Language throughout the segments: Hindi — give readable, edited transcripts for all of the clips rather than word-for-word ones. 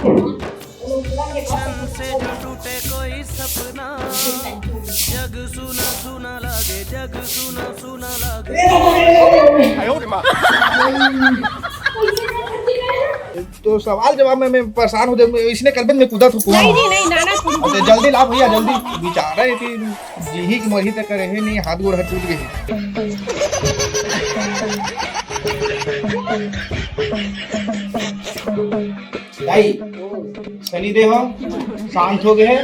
क्षण से जो टूटे कोई सपना, जग सुना सुना लागे, जग सुना सुना लागे। तो सवाल जवाब में मैं परेशान हो जाऊँ, इसने कल में कूदा था कुआं। नहीं नाना तो जल्दी ला भैया जल्दी, बेचारा है कि जी की मरी तक करे नहीं, हाथ गोड़ टूट गए। भाई शनि देव शांत हो गए।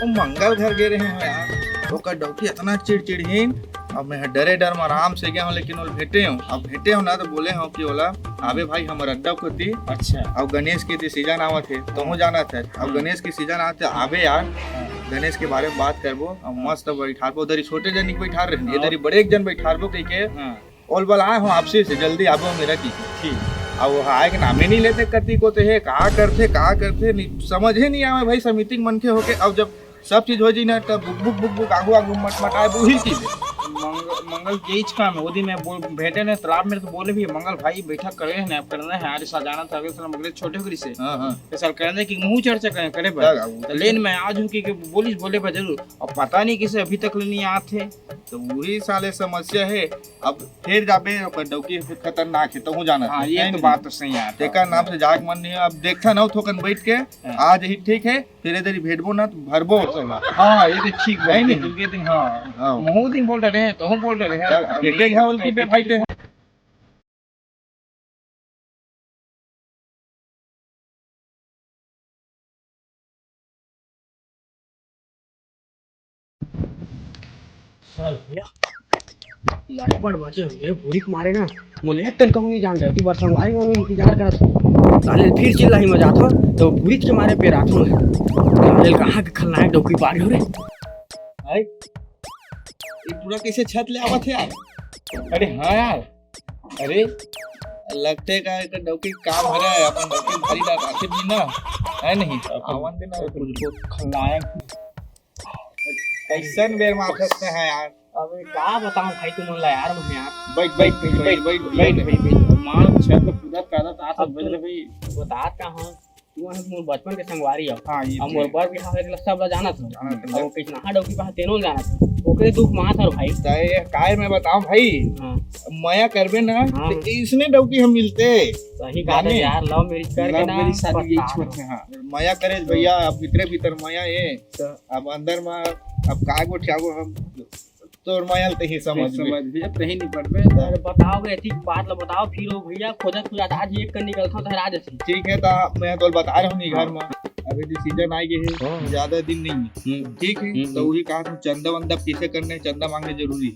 मंगल घर गे रहे हैं यार, ओकर डौकी इतना चिड़चिड़हीन। अब मैं डरे डर में आराम से गया हूँ, लेकिन वो भेटे हूँ। अब भेटे हूँ ना तो बोले हूँ कि ओला आवे भाई हमारे अड्डा को दी। अच्छा। अब गणेश की सीजन आवत है तो हूँ जाना था। अब गणेश की सीजन आते आवे यार, गणेश के बारे में बात करबो। अब मस्त बैठाबो, उधर छोटे जन के बैठा रहे, इधर बड़े एक जन बैठाबो कह के ओल बल आए हूँ आपसे से जल्दी आबो मेरा की। ठीक। अब वो आए के नामे नहीं लेते कति को, तो है कहा करते नहीं समझ ही नहीं आवे भाई। सब मीटिंग मन के होके अब जब सब चीज हो जी ना तब बुक बुक बुक आगू आगू मटमटाए वही चीज है। मंगल यही काम है। वो दिन मैं भेटे ने तालाब में तो बोले भी मंगल भाई बैठक करे है ना, करना है आज सजाना था अगले साल मगले छोटे करी से। तो साल करने की मुंह चर्चा करे तो लेन मैं आज हूँ कि बोलिस बोले बा जरूर। अब पता नहीं किसे अभी तक नहीं आते, तो वही साले समस्या है। अब फिर जाबे डौकी खतरनाक है तो हूँ जाना। हाँ ये तो बात तो सही है। तेका नाम से जाग मन नहीं है। अब देखा ना थोकन बैठ के आज ही ठीक है, फिर इधर भेटबो ना तो भरबो। हाँ ये तो ठीक है नहीं क्योंकि दिन हाँ मुंह दिन बोल रहे हैं तो हम बोल रहे हैं बेटे घा बोल के भाई ते बड़ बचे हुए भूरी मारे ना मुझे तन कहूँ नहीं जान रहे बार संगवारी में इंतजार करा था। साले फिर चिल्ला ही मजा था तो भूरी के मारे पे रात में साले कहाँ के खलनायक डोकी पार हो रे। भाई ये पूरा कैसे छत ले आवत है यार। अरे हाँ यार, अरे लगते का एक डौकी काम हो रहा है, अपन डौकी भारी डाल आखिर भी ना है नहीं आवन देना तुझको खलनायक कैसन बेर माफस में है यार। अबे क्या बताऊं भाई तुम ला यार मैं यार बैठ मान छत पूरा कादा ता सब बज भाई बता का हां तू हम बचपन के संगवारी हो। हां ये हम और बार भी हां एक सब जाना था और कितना डौकी पा तेनो जाना था ओकरे दुख मां था भाई। ये काय मैं बताऊं भाई। हां माया करबे ना तो इसने डौकी हम मिलते सही बात है यार। लव मैरिज करके ना मेरी शादी यही छोट है। हां माया करे भैया, अब भीतर माया है अब अंदर में अब कागो ठागो हम तोर मायल ते ही समझ भैया कहीं नहीं पड़ पे। अरे बताओ ऐसी बात ला बताओ फिर वो भैया खोजा आज एक कर निकलता था राज ऐसी। ठीक है तो मैं तो बता रहा हूँ घर में अभी जो सीजन आई गई है ज्यादा दिन नहीं है। ठीक है तो वही कहा तुम चंदा वंदा पीछे करने चंदा मांगने जरूरी है।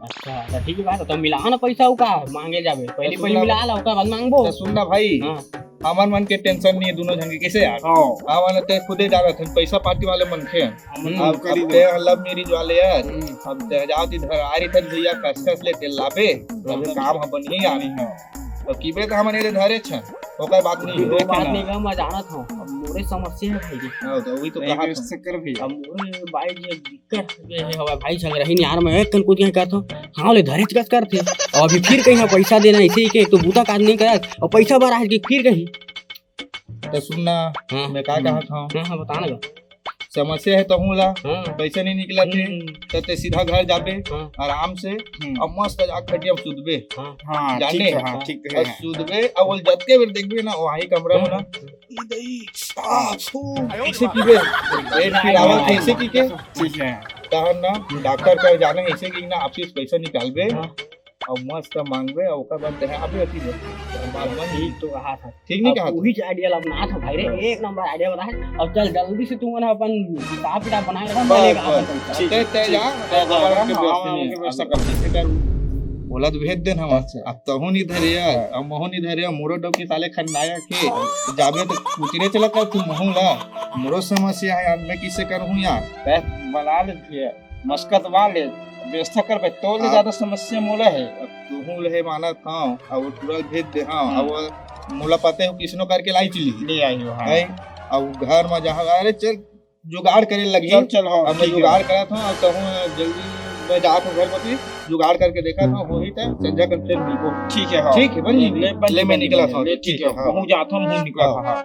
अच्छा ठीक है बात तो मिला ना पैसा उका मांगे जाबे पहले मिला ला उका बाद मांगबो। तो सुन ना भाई हमार मन के टेंशन नहीं है दोनों जन के कैसे यार। हमारे ते खुदे जा रहे थे पैसा पार्टी वाले मन के अब ते लव मैरिज वाले यार। अब ते जाओ इधर आ रही थे भैया कस ले तेल लाबे अब काम हम बनिए आ रही है तो कीबे तो हमने इधर धरे छ ओकर बात नहीं वो बात नहीं का मैं जाना था। अब मोरे समस्या है भाई हां तो वही तो कहा चक्कर भी अब मोरे भाई ये दिक्कत है हवा भाई संग रही नहीं यार मैं एक कन कूद के कहता हां ले धरे कस करते और अभी फिर कहीं पैसा देना ऐसे ही के तो बूता काज नहीं करा और पैसा बार आज के फिर कहीं तो सुनना मैं क्या कहा था। हां बता ना समस्या है तो हूँ ला पैसे नहीं निकला थे तो सीधा घर जाबे आराम से अब मस्त जा खटिया सुधबे। हाँ जाने ठीक है सुधबे अब वो जत्ते बेर देखबे ना वही कमरा में ना ऐसे पीबे पेट फिर आवा कैसे पी के ठीक है तहन ना डॉक्टर कर जाने ऐसे कि ना आपसे पैसा निकालबे और मस्त मांगबे और ओकर बाद देहे आबे अथी दे बार मन ही तो कहा था। ठीक नहीं कहा वही आइडिया अपना था भाई रे एक नंबर आइडिया बता है। अब चल जल्दी से तू ना अपन हिसाब किताब बना के रख ठीक है ते जा व्यवस्था कर दे कर बोला तो भेज देना हम। अब तो हूं नहीं धरे यार अब मोह नहीं धरे मोरो डब के साले खन्नाया के जाबे तो पूछने चला कर तू मोहू ला मोरो समस्या है यार मैं किसे करूं यार बना ले मस्कत वाले व्यवस्था कर भाई तो ज्यादा समस्या मोला है। अब तू ले मानत हाँ अब वो तुरंत भेज दे हाँ अब वो मोला पता है किसनो करके लाई चली ले आई हो। हाँ है अब घर में जहाँ अरे चल जुगाड़ करे लगी चल हाँ अब मैं जुगाड़ करा था अब कहूँ जल्दी मैं जात हूँ घर में जुगाड़ करके देखा था हो ही था संजय कर फिर मिलको ठीक है। हाँ ठीक है बन ले मैं निकला था ठीक है पहुंच जाता हूँ मुंह निकला था। हाँ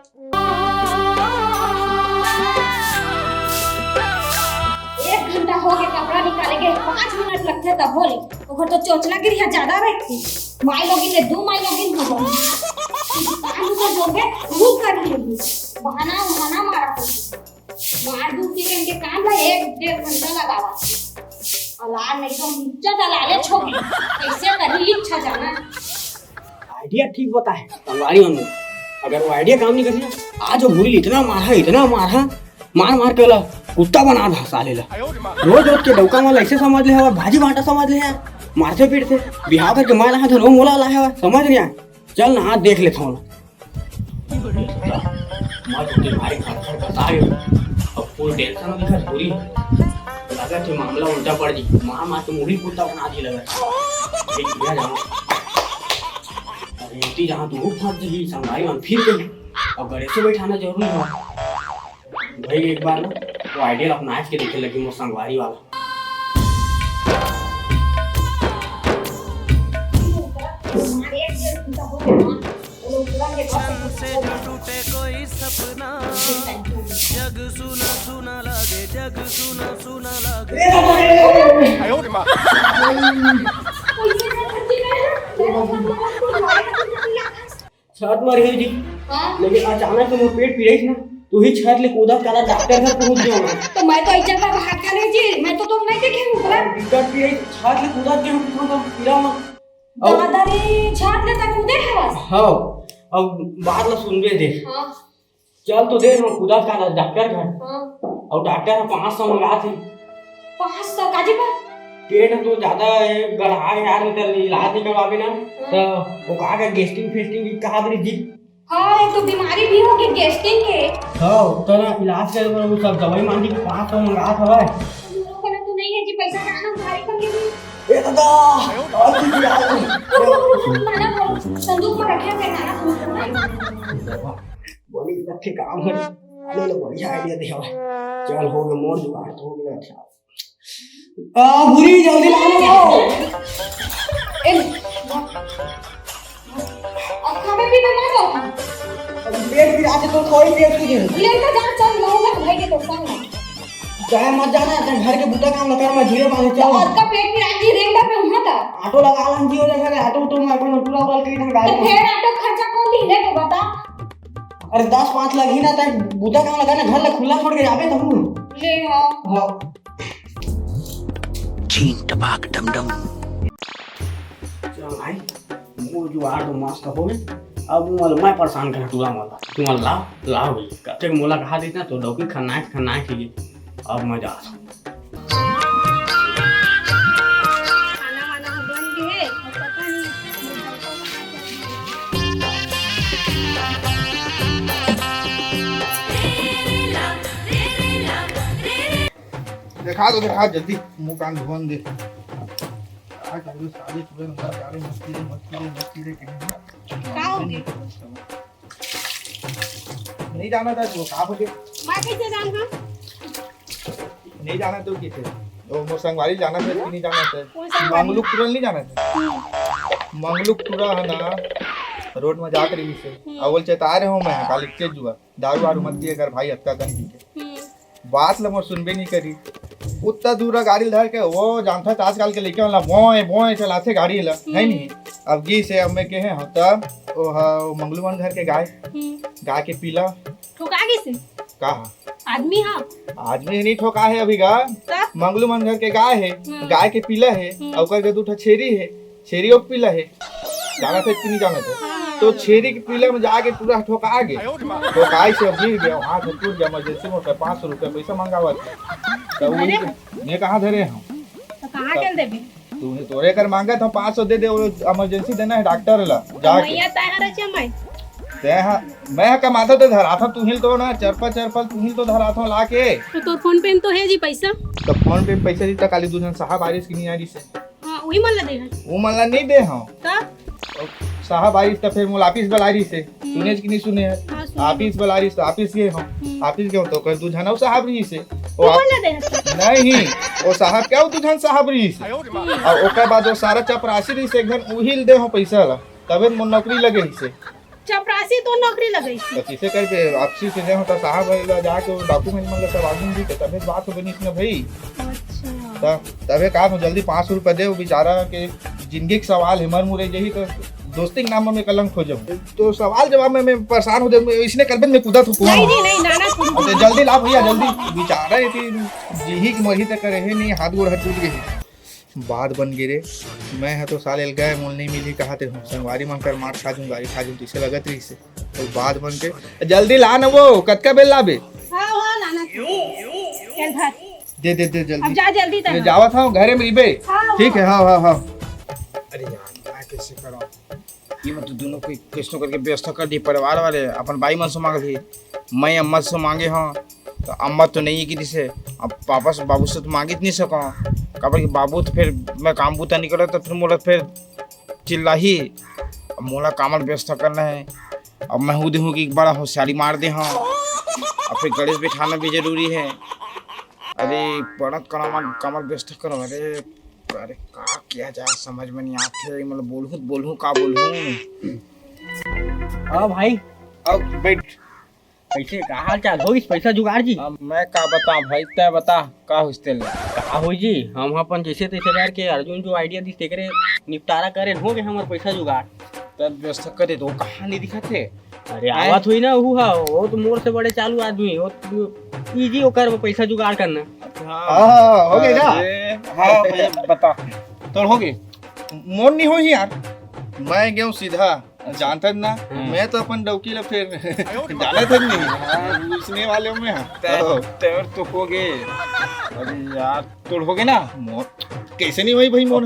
1 घंटा हो गया कपड़ा निकालेंगे 5 मिनट लगते तब बोले ओकर तो चोचला गिरिया ज्यादा रहती माई लोगिन ने 2 माई लोगिन हो गए काम तो जोगे वो कर लेगी बहाना मारा मार दूं के इनके काम ला 1-1.5 घंटा लगावा अलार नहीं तो नीचे डाले छोड़ कैसे करी इच्छा जाना आइडिया ठीक बता है संगवारी मन अगर वो आइडिया काम नहीं करी आज वो भूरी इतना मारा मार के ला कुत्ता बना था साले ला रोज के डौका वाला ऐसे समझ ले हवा भाजी बांटा समझ ले यार मारते पीटते बिहाव करके मार रहा था रो मोला ला है समझ नहीं आया चल ना हाथ देख लेता हूँ भाई खड़ बता अब फुल टेंशन में दिखा पूरी लगा कि मामला उल्टा पड़ जी मार के मुड़ी कुत्ता बना दी लगा अरे जहाँ तू फंस जी संगाई मन फिर के और गड़े से बैठाना जरूरी है भाई एक बार ना वो आइडिया अपना के देखे लगी वो संगवारी वाला क्षण से जो टूटे कोई सपना जग सुना सुना लागे जग सुना सुना लागे छत में रही जी लेकिन अचानक से वो पेट पीड़े ना तू ही छत ले कूदा काला डॉक्टर घर पहुंच गया मैं तो मैं तो इज्जत का भाग कर रही जी मैं तो तुम नहीं देखे हूं बोला दिक्कत पीड़े छत ले कूदा के हम तो पीड़ा में दादारी छात ले तक उदे हवस हां अब बात ला सुन दे हां चल तो दे हम कूदा काला डॉक्टर घर हां और डॉक्टर 500 मंगा थे 500 काजी पर पेट तो ज्यादा गढ़ा यार निकल इलाज नहीं करवावे ना तो वो कहा के गेस्टिंग फेस्टिंग की कहा दे जी हां एक तो बीमारी भी होगी गैस्ट्रिक के हां तो ना इलाज करे वो सब दवाई मांगी 500 मंगा था लोगों को तो नहीं है जी पैसा ना भारी कम लीजिए ए दादा और की यार माना संदूक में रखे हैं नाना बोली रखे काम है ले लो बढ़िया आइडिया दिया चल हो गया मोर जुगाड़ तो हो गया अच्छा बुरी जल्दी ला लो ए अब खाने पीने ना दो पेट भी आते तो कोई पेट की लेकर जा चल लाऊंगा भाई के तो संग चाहे मत जाना तेरे घर के बुटा काम लगा मैं धीरे बांधे चल आज का पेट में आजी रेंगा पे हुआ था ऑटो लगा लन जी हो जाएगा ऑटो तो मैं अपना पूरा वाल के तो गाड़ी फिर ऑटो खर्चा कौन दी ले तो बता अरे 10-5 लगी ना तक बुटा काम लगा ना घर ला खुला छोड़ के जाबे तुम ले हां हां चीन टपाक डमडम चल भाई वो जुगाड़ तो मस्त हो गए अब मैं परेशान कर तू वाला तू ला भाई कते मोला कहा देना तो डौकी खन्ना थी अब मैं जा खाना वाना बन गए पता नहीं देखा जल्दी मुंह कान धोन दे आज अभी साले पूरे अंदर जा रहे मस्ती रे का होगी नहीं जाना था तो कहां बजे मैं कैसे जानूंगा नहीं जाना तो किसे वो मोर संगवारी जाना था कि नहीं जाना था कौन संगवारी? मंगलुक तुरल नहीं जाना था मंगलुक तुरा है ना रोड में जाकर रही से अवल चेता रहे हो मैं काली के जुआ दारू वारू मत पिए कर भाई हत्या कर के बात ल मोर सुनबे नहीं करी उतना दूर गाड़ी धर के वो जानता था आजकल के लेके वाला बोए चलाते गाड़ी ला है नहीं अब जी से अब मैं कहे हाँ तब वो मंगलूमन घर के गाय के पीला ठोका कैसे कहा आदमी हां आदमी नहीं ठोका है अभी गा मंगलूमन घर के गाय है गाय के पीला है और कर दूठा छेरी है छेरी और पीला है जाना था कि नहीं जाना था तो छेरी के पीला में जाके पूरा ठोका गए ठोकाई से अब गिर गया हाथ टूट गया इमरजेंसी में 500 रुपया पैसा मांगा हुआ तो मैं कहाँ धरे हम तो कहां चल देबे तूने तोरे कर मांगा था 500 दे दे इमरजेंसी देना है डॉक्टर ला जाके मैया तारा रचे मैं मैं कमाता तो धरा था, तू हिल तो ना चरपल तू हिल तो धरा था लाके। तो तोर फोन पे में तो है जी पैसा। तो फोन पे पैसा दी काली दूधन साहब आरिस की नहीं आरिस से हाँ वही मन ला दे है वो मला नहीं दे हाँ का साहब आरिस तो फिर मोल ऑफिस बलारी से सुने कि नहीं सुने है हाँ, सुने। ऑफिस बलारिस तो ऑफिस के हो ऑफिस के हो तो कर दूधन हो साहब रही से तू मन ला दे है नहीं वो साहब क्या हो दूधन साहब रही से और ओकर बाद वो सारा चपरासी रही से एकदम उहिल दे हो पैसा ला तबे मोर नौकरी लगे ही से चपरासी तो नौकरी लगई तो किसे कर पे ऑफिस से जो होता साहब वाला जाके डॉक्यूमेंट मांगे सब आदमी दी तो तबे बात हो बनी इसने भाई अच्छा तबे काम हो जल्दी 500 रुपए दे वो बेचारा के जिंदगी का सवाल है मर मुरे यही तो दोस्ती के नाम में कलंक हो जाऊं तो सवाल जवाब में मैं परेशान हो जाऊं इसने कल में कूदा थू नहीं जी नहीं नाना तुम अरे जल्दी ला भैया जल्दी बेचारा ये यही की मरही तक करे है नहीं हाथ गोड़ टूट गए बात बन गिरे मैं है तो साले गए मोल नहीं मिली कहा थे संगवारी मांग कर मार खा दूं गाड़ी खा दूं इसे लगत रही से तो बात बन के जल्दी ला ना वो कतका बेल लाबे हाँ हाँ नाना चल भात दे अब जल्दी जा जल्दी मैं तक जावा था घरे में रिबे हाँ, ठीक है हाँ अरे यार मैं कैसे करूं ये मतलब दोनों को किसनो करके व्यवस्था कर दी परिवार वाले अपन भाई मन से मांग ली मैं अम्मा से मांगे हाँ तो अम्मा तो नहीं है कि जिसे अब पापा से बाबू से तो मांग ही नहीं सका कबर कि बाबू तो फिर मैं काम बूता नहीं करा तो फिर मोला फिर चिल्ला ही अब मोला कामल व्यवस्था करना है अब मैं हूँ देखूँ कि बड़ा होशियारी मार दे हाँ अब फिर गणेश बिठाना भी जरूरी है अरे बड़ा कमल व्यवस्था करो अरे का किया जाए समझ में नहीं आते मतलब बोलूँ का बोलूँ हाँ भाई अब बैठ कैसे का हाल चाल हो इस पैसा जुगाड़ जी अब मैं का बता भाई तय बता का हुस्ते ले का हो जी हम अपन जैसे तैसे करके अर्जुन जो आइडिया दी तेरे निपटारा करे हो गए हमारे पैसा जुगाड़ तब व्यवस्था करे तो कहाँ नहीं दिखाते अरे आवत हुई ना वो तो मोर से बड़े चालू आदमी वो इजी होकर पैसा जुगाड़ करना हाँ हो गया हाँ भैया बता तो हो गए मोर नहीं हो ही यार मैं गया सीधा जानता ना मैं तो अपन डौकी ला फिर डाला था नहीं घुसने वाले में तैर तो हो गए अरे यार तोड़ हो गए ना मोर कैसे नहीं हुई भाई मोर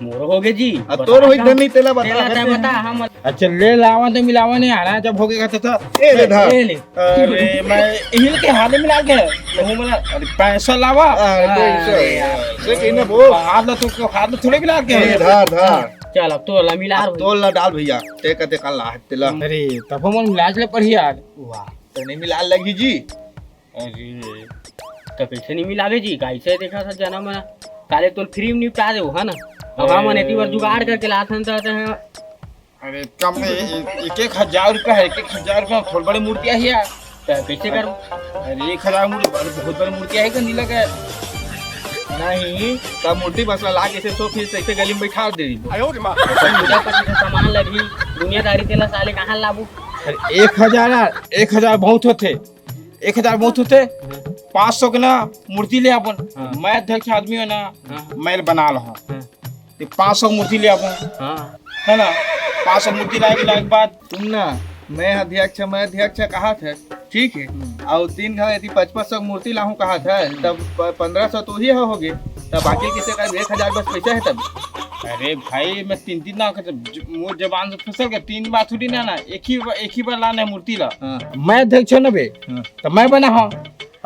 मोर हो गए जी तोर होई धनी तेला बता हम अच्छा ले लावा तो मिलावा नहीं आना जब हो गया था ए ले धा अरे मैं हिल के हाथ में मिला के अरे पैसा लावा से कहने वो हाथ थोड़े मिला के धार धार चल अब तो ला मिला तो ला डाल भैया ते कते काल ला तेला अरे तब हम मिलाज ले पड़ी यार वाह तो नहीं मिला लगी जी अरे तो कैसे नहीं मिलावे जी कैसे देखा था जना मना काले तो फ्री में निपटा दे है ना अब हम ने बार जुगाड़ करके लाथन तो अरे कम में 1,000 रुपया है 1,000 रुपया थोड़ी बड़ी मूर्तियाँ है यार तो कैसे करूं अरे 1,000 मूर्ति बहुत बड़ी मूर्तियाँ है कि नहीं लगा नहीं तब मूर्ति बस ला के तो फिर से गली में बैठा दे पूजा पाठ का सामान लगी दुनियादारी तेला साले कहाँ लाबू अरे 1,000 बहुत होते 1,000 बहुत होते 500 के ना मूर्ति ले अपन मैं अध्यक्ष आदमी है ना मैं बना रहा 500 मूर्ति ले अपन है ना 500 मूर्ति लाए के बाद तुम ना मैं अध्यक्ष कहा था ठीक है और 3 घर यदि 500 मूर्ति लाऊं कहा था तब 1500 तो ही हो गए तब बाकी किसे का 1,000 बस पैसा है तब अरे भाई मैं 3 ना मुँह जबान से फसल के 3 बार थोड़ी ना एक ही बार लाना है मूर्ति ला मैं अध्यक्ष हूँ ना बे तो मैं बना हाँ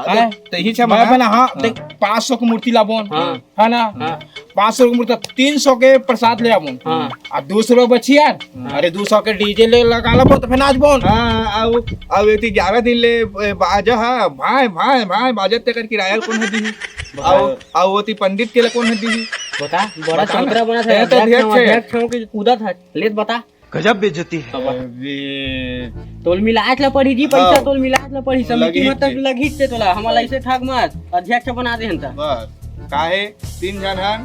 तो ही मैं बना हाँ देख 500 की मूर्ति लाबोन है ना 500 की मूर्ति 300 के प्रसाद ले आबोन और 200 बची यार अरे 200 के डीजे ले लगा ला तो फिर नाच बोन अब ये 11 दिन ले बाजा हाँ भाई बाजत ते कर किराया कौन है दी और वो ती पंडित के लिए कौन है दी बता बड़ा चौतरा बना था अध्यक्ष के कूदा था लेत बता गजब बेइज्जती है तोल मिलाज ला पड़ी जी पैसा तोल मिलाज ला पड़ी समिति में तक लगी से तोला हमारा ऐसे ठग मत अध्यक्ष बना दे हंता बस काहे 3 जन हन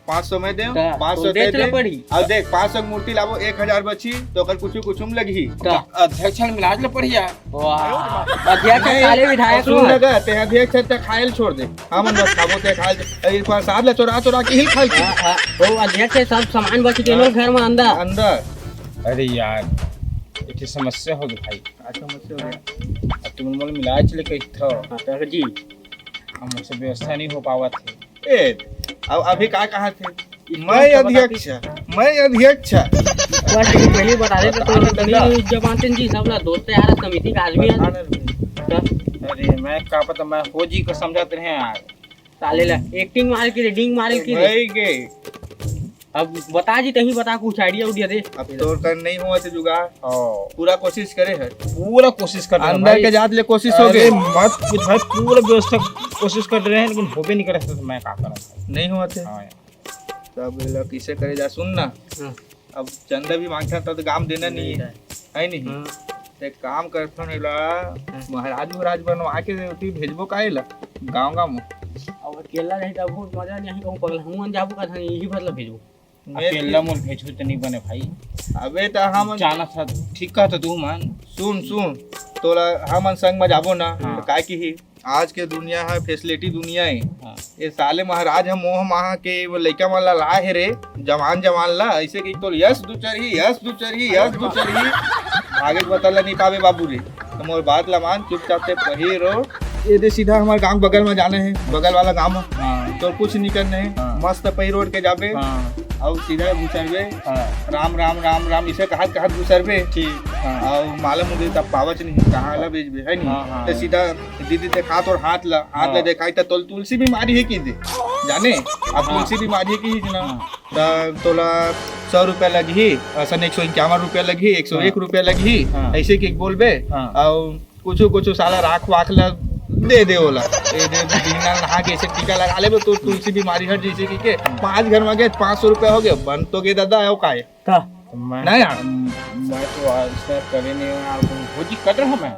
500 में दे 500 दे पड़ी अब देख 500 मूर्ति लाबो 1,000 बची तो कर कुछ लगी अध्यक्ष मिलाज ले पड़ी यार वाह अध्यक्ष काले विधायक सुन लगा ते अध्यक्ष ते खायल छोड़ दे हम बस खाबो ते खायल एक बार साथ ले चोरा के हिल खाई वो अध्यक्ष सब सामान बच के लोग घर में अंदर अरे यार एक समस्या हो गई भाई क्या समस्या हो गया तुम मोल मिलाज ले कही था जी हमसे व्यवस्था नहीं हो पावा थे अब अभी क्या कहा थे मैं अध्यक्ष बस लेकिन पहले बता दे तो नहीं जमाते जी सब ना दोस्त यार समिति का आदमी है अरे मैं क्या पता, मैं फौजी को समझाते रहे यार। साले ला एक्टिंग मार के रीडिंग मार के भाई के अब बता जी कहीं बता कुछ आइडिया उडिया दे। अब तो कर नहीं हुआ तो जुगाड़ पूरा कोशिश करे है, पूरा कोशिश कर रहे हैं अंदर भाई। के जात ले कोशिश हो अरे गई, मत कुछ भाई, पूरा व्यवस्था कोशिश कर रहे हैं लेकिन हो भी नहीं कर रहे, तो मैं क्या करूं। नहीं हुआ थे हाँ यार। तब ये लोग किसे करे जा, सुन ना हाँ। अब चंदा भी मांगता था तो काम देना नहीं है नहीं हाँ। एक काम करता महाराज बनवा के तू भेजबो काहे ला गाँव गाँव में। अब अकेला रही तो बहुत मजा नहीं कहूं पगला हम जाबू का था यही मतलब भेजो अकेला मोल भेजो तो नहीं बने भाई। अबे तो हम जाना था ठीक कहा था तू मान। सुन तोला हम संग में जाबो ना हाँ। तो काय की आज के दुनिया है फैसिलिटी दुनिया है। हाँ। ये साले महाराज हम मोह माह के वो लइका मन ला ला है रे जवान ला ऐसे कि तो यस दू चरही आगे बतला नहीं पावे बाबू रे, तो मोर बात ला मान चुपचाप से पहिरो ये दे सीधा हमारे गांव बगल में जाने हैं, बगल वाला गांव में हाँ। तो कुछ नहीं करने है, हाँ। मस्त पहिरो के जाबे हाँ। और सीधा घुसरबे हाँ। राम राम राम राम इसे कहत घुसरबे ठीक। हाँ। और मालूम मुझे तब पावच नहीं कहाँ ला बेचबे है नहीं। हाँ, हाँ। तो सीधा दीदी देखा तो हाथ ला हाँ। देखाई तो तुलसी बीमारी है की दे जाने अब हाँ। तुलसी बीमारी है की ना हाँ। तो तोला 100 रुपया लगी असन 151 रुपया लगी 101 रुपया लगी हाँ। ऐसे की बोलबे हाँ। और कुछ साला राख वाख ला दे दे ओला ए दे दीना नहा के ऐसे टीका लगा ले तो तुलसी बीमारी हट जैसे की के 5 घर में गए 500 रुपया हो गया बन तो के दादा है काय का मैं नहीं यार। मैं तो ऐसा करे नहीं यार, फौजी कर रहा मैं।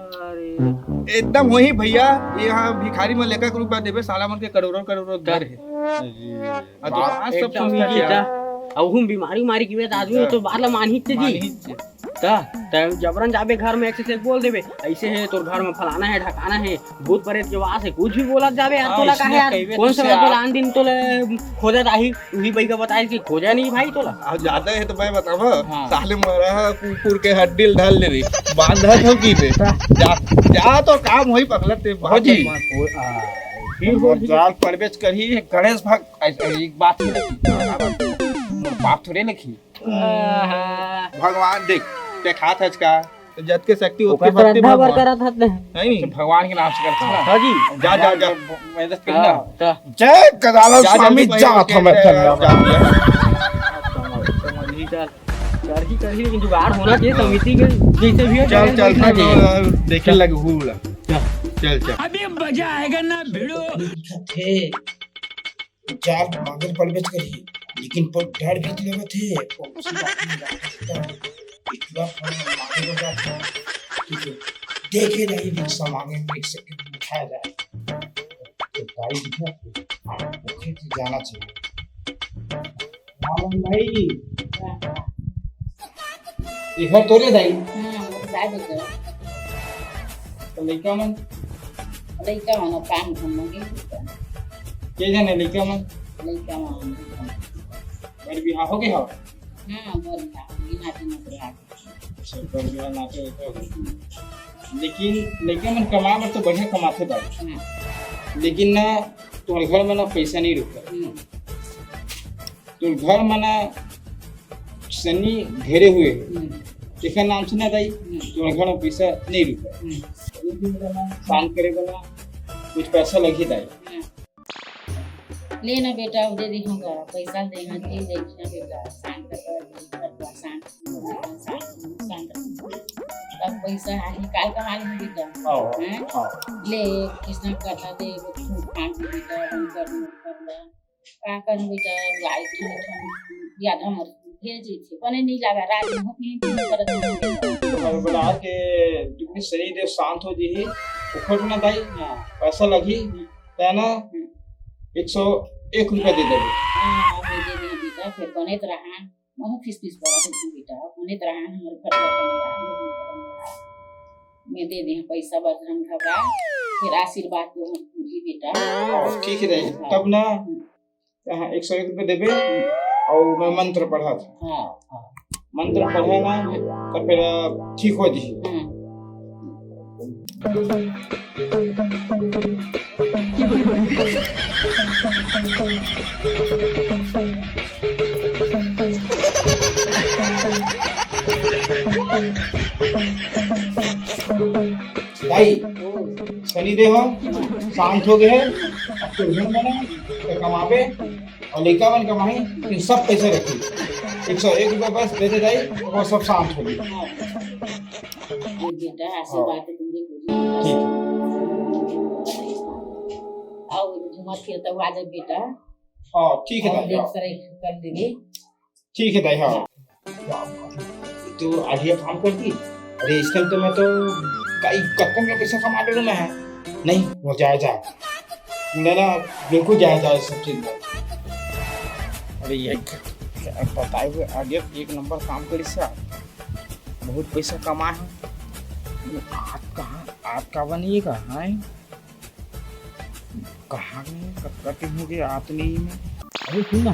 एकदम वही भैया यहाँ भिखारी में लेकर रुपया देवे साला मन के करोड़ों घर है। तो आज सब एकदम सोचता ही है था अब हम बीमारी मारी की वजह आदमी तो बाहर ला मान ही थे जी ता जबरन जाबे घर में ऐसे बोल देबे ऐसे है तोर घर में फलाना है ढकाना है भूत प्रेत के वास है कुछ भी बोला जाबे यार तोला का है यार कौन सा तो आन दिन तो खोजा दाही उही भाई का बताए कि खोजा नहीं भाई तोला अब जाते हैं तो मैं बतावा हाँ। साले मरा कुकुर के हड्डी ढल ले रही बांधा था की बे जा तो काम वही पगलते फौजी फिर जाल परवेश करी गणेश भग एक बात बात थोड़े लिखी भगवान देख देखा था इसका जत के शक्ति ओकर उत्ती भक्ति श्रद्धा भगवान बरकरार था नहीं भगवान के नाम से करता है हां जी जा मदद करना। ता जय गजानन जा स्वामी जल्दी जा पहले हमें समझी कर ही लेकिन जुगाड़ होना चाहिए समिति के जैसे भी हो चल चल देखना चाहिए। देखे लगे हुला चल थे जाल मगर परवेश करी लेकिन पर डर भी लगे थे इतना मांगे लगा था कि देखे नहीं रिक्शा मांगे एक सेकंड उठाया जाए तो भाई मुझे जाना चाहिए मालूम भाई इधर तोरे दाई तो लड़का मन लइका मन काम घुमगे के जाने लड़का मन लइका मन मेरे बिहार हो गया हां बोलता नाटी नौकरी आ पर बिहार नाते हो गए। लेकिन लड़का मन कमा में तो बढ़िया कमाते भाई, लेकिन ना तुम्हारे घर में ना पैसा नहीं रुका, तुम घर में ना शनि घेरे हुए देखा नाम सुना दाई, तुम्हारे घर में पैसा नहीं रुका, काम करेगा ना कुछ पैसा लगी दाई। लेना बेटा दे दी होगा पैसा देना चीज देखना बेटा शांत कर शांत तब पैसा है निकाल कमा ले बेटा हैं ले किसने करना दे वो खान बेटा हम कर का कर बेटा लाइट याद हम भेजी थी पने नहीं लगा रात में भी करत तो बड़ा के जितनी शरीर शांत हो जी उखड़ ना दाई पैसा लगी तो ना 101 रुपया दे देबे। हां दे दे बेटा फिर बनेत रहा मन फीस पड़ा तो बेटा बनेत रहा हमर घर में दे दे पैसा बरन खबरा फिर आशीर्वाद तो पूरी बेटा ठीक है तब ना 101 रुपया देबे और मैं मंत्र पढ़ा था। हां मंत्र पढ़े ना तो फिर ठीक हो जी। हां भाई शनि देव शांत हो गए अब तो घर बने तो कमावे और लड़का बन कमाई इन सब पैसे रखी 101 रुपये बस दे दे जाए और सब शांत हो गई ये बेटा ऐसी बातें तुमने बोली ठीक आओ झुमर फिरता हुआ आ जाए बेटा हाँ ठीक है और दाई देख हाँ। सर कर देंगे ठीक है दाई हाँ तो आलिया काम करती अरे इस टाइम तो मैं तो कई कक्कम का पैसा कमा ले मैं नहीं वो जायज है मेरा बिल्कुल जायज है इस सब चीज में अरे ये बताए हुए आगे एक नंबर काम करी से बहुत पैसा कमा है आज का बनिएगा हाँ कहाँ में कटकटी हो गई आतनी में अरे सुन ना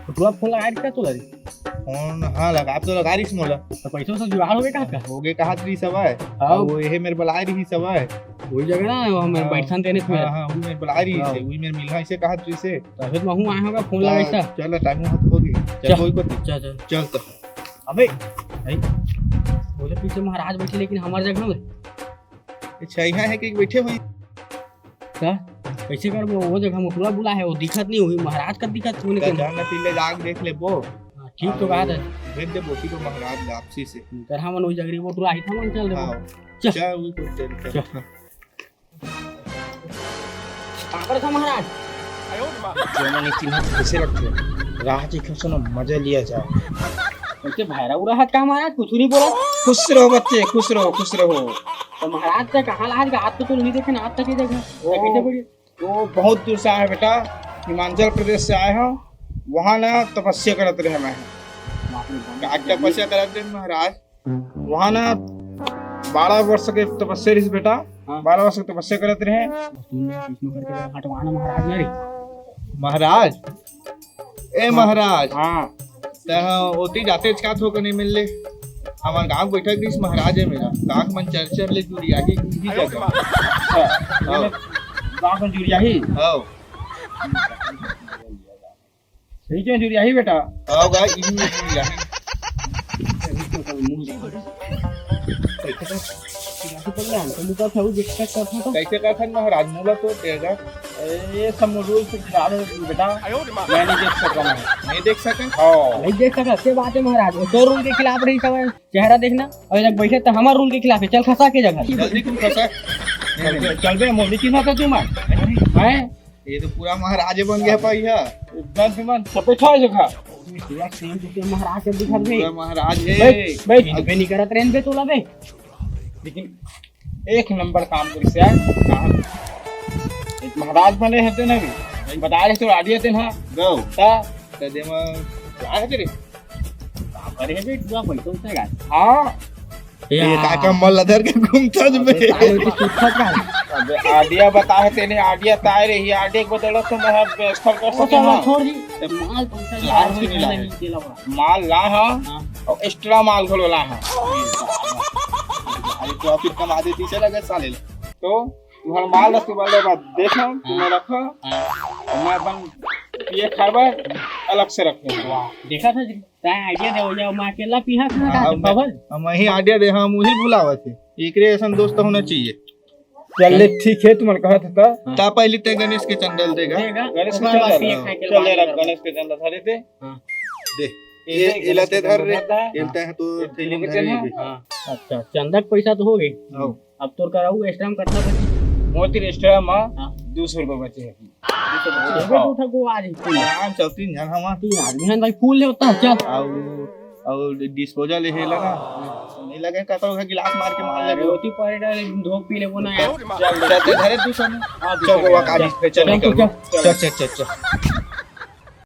फुटवा फोन लगा क्या तो लगी फोन हाँ लगा तो लगा रही मोला तो पैसा से जुगाड़ हो गए कहाँ का हो गए कहा रही सब है हाँ। वो ये मेरे बुला रही सब है वही जगह ना वो हमें बैठन देने थे हाँ हाँ वो मेरे बुला रही से वही मेरे मिलना इसे कहा रही से तभी तो मैं आया होगा फोन लगा ऐसा चल टाइम हो गई चल कोई को चल चल चल तो अबे भाई बोले पीछे महाराज बैठे लेकिन हमारे जगह में अच्छा यहाँ है कि बैठे हुई क्या कैसे कर वो जगह में पूरा बुला है वो दिखत नहीं हुई महाराज का दिखत क्यों नहीं जाना तिल्ले जाग देख ले वो ठीक तो बात है भेज दे बोटी को महाराज वापसी से कर हम वही जगह वो पूरा आई था मन चल रहा हाँ चल। चल वही को चल काकर था महाराज जो मैंने चिन्ह कैसे रखते राह जी क्यों सुनो मजा लिया जाए कैसे भैरव उड़ा हाथ का महाराज कुछ नहीं बोला खुश रहो बच्चे खुश रहो तो महाराज का कहाँ लाज का हाथ तो नहीं देखे ना आज तक ही देखा कैसे बोलिए वो बहुत दूर से आए बेटा हिमाचल प्रदेश से आए हो वहाँ ना तपस्या करते रहे मैं आज तपस्या करते हैं महाराज वहाँ ना 12 वर्ष के तपस्या रही बेटा हाँ। 12 वर्ष की तपस्या करते रहे तुमने विष्णु करके हटवाना महाराज ने रे महाराज ए महाराज हाँ होती जाते का थोक नहीं मिल ले हमारे गांव बैठक दिस महाराज है मेरा गांव मन चर्चा ले जुड़िया ही जगह हाँ गाँव में जुड़िया ही हाँ सही है जुड़िया ही बेटा हाँ गाय इन में जुड़िया ही कैसे का था महाराज मूला तो तेजा ये सब रूल से बेटा मैं नहीं देख सका मैं नहीं देख सके नहीं देख सका क्या बात है महाराज वो तो रूल के खिलाफ रही सब चेहरा देखना और जब बैठे तो हमारे रूल के खिलाफ है चल खसा के जगह जल्दी तुम फंसा चल बे मोदी की बात है तुम है ये तो पूरा महाराज बन गया भैया एकदम सब बैठा जगह महाराज से दिखा दे पूरा महाराज है बैठ बे नहीं करा ट्रेन पे तोला बे लेकिन एक नंबर काम करी से यार एक महाराज बने हैं ना भी बता रहे तो आदिया थे ना गो ता कदे में क्या है तेरे अरे बे तू आप बैठो से गा हाँ ये काका मल अधर के घूमता जबे अबे आदिया बता है तेने आदिया ताय रही आदिया को बदलो तो मैं व्यवस्था कर सकता हूं छोड़ दी माल पैसा माल ला हां और एक्स्ट्रा माल घलो ला हां अरे तो फिर कमा देती चला गया साले तो तुम्हारा माल रख के बाद देखो तुम्हें रखो और मैं अपन ये खाबर अलग से रखे देखा था ताय आइडिया दे हो जाओ मैं अकेला पीहा खा बाबा हम ही आइडिया दे हम मुझे बुलावा थे एकरे ऐसा दोस्त होना चाहिए चल ठीक है तुम्हारे कहा था ता पहले ते गणेश के चंदल देगा गणेश के चंदन चल ले रख गणेश के चंदन धरे थे दे ये इलाते धर रे इलते है तो थैली में धर भी अच्छा चंदक पैसा तो हो गए अब तो कराऊ एक्स्ट्रा में करना बची मोती रेस्टोरेंट में 200 रुपए बचे हैं उठा को आज हम चलती जान हम तीन आदमी हैं भाई फूल ले होता चल और डिस्पोजल है लगा नहीं लगे का तो गिलास मार के मार ले रोटी पर डाले धोक पी ले वो ना यार चल धरे 200 में चल गोवा का चल चल चल